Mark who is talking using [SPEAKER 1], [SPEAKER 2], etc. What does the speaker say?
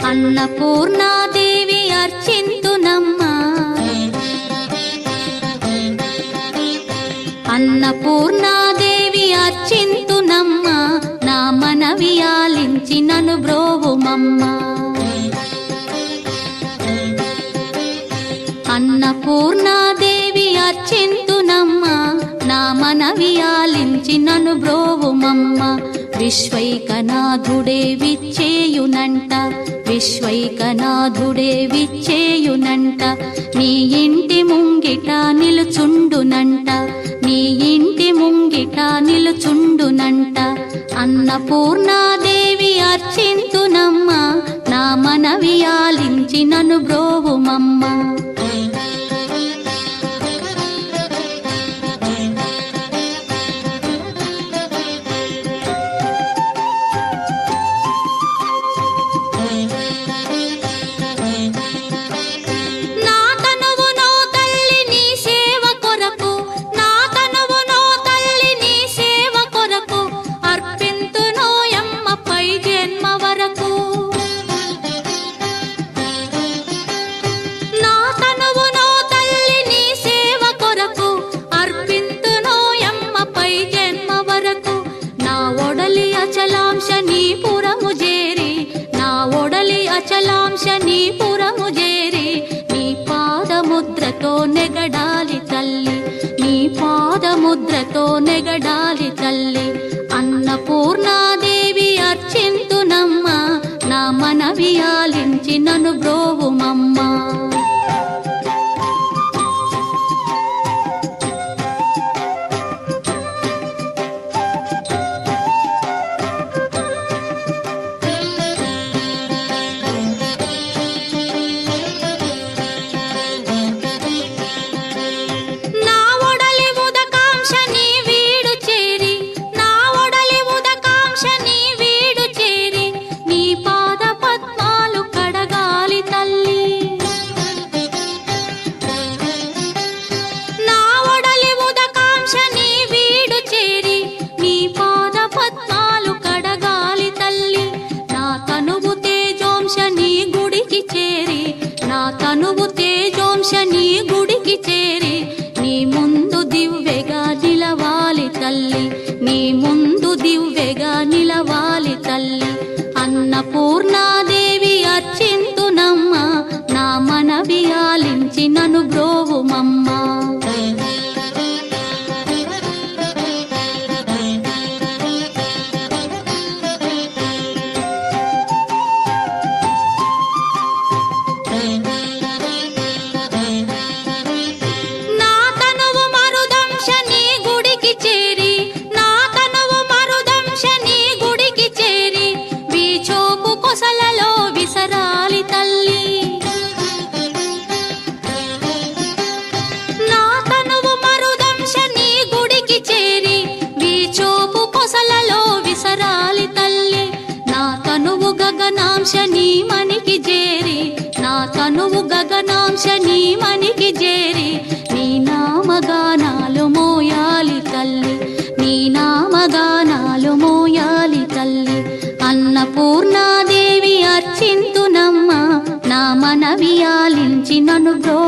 [SPEAKER 1] అన్నపూర్ణాదేవి అర్చింతునమ్మా, అన్నపూర్ణాదేవి అర్చింతునమ్మా, నా మనవి ఆలించి నన్ను బ్రోవుమమ్మా. అన్నపూర్ణాదేవి అర్చింతునమ్మా, నా మనవి ఆలించి నన్ను బ్రోవుమమ్మా. విశ్వైకనాథుడే విచ్చేయునంట, విశ్వైకనాథుడే విచ్చేయునంట, నీ ఇంటి ముంగిట నిలుచుండునంట, నీ ఇంటి ముంగిట నిలుచుండునంట. అన్నపూర్ణాదేవి అర్చింతునమ్మా, నా మనవి ఆలించి నన్ను బ్రోవుమమ్మా. అచలాంశనీపురము చేరి నీ పాదముద్రతో నెగడాలి తల్లి, నీ పాదముద్రతో నెగడాలి తల్లి. అన్నపూర్ణాదేవి అర్చింతునమ్మా, నా మనవి ఆలించి నన్ను బ్రోవుమమ్మా. తనువు తేజోంశని గుడికి చేరి నీ ముందు దివ్వెగా నిలవాలి తల్లి, నీ ముందు దివ్వెగా నిలవాలి తల్లి. అన్నపూర్ణాదేవి అర్చింతునమ్మా, నా మనవి ఆలించి నన్ను బ్రోవుమమ్మా. గగనాంశని మనికి చేరి, నా తనువు గగనాంశని మనికి చేరి నీ నామగానాలు మోయాలి తల్లి, నీ నామగానాలు మోయాలి తల్లి. అన్నపూర్ణాదేవి అర్చింతునమ్మా, నా మనవి ఆలించి నన్ను బ్రో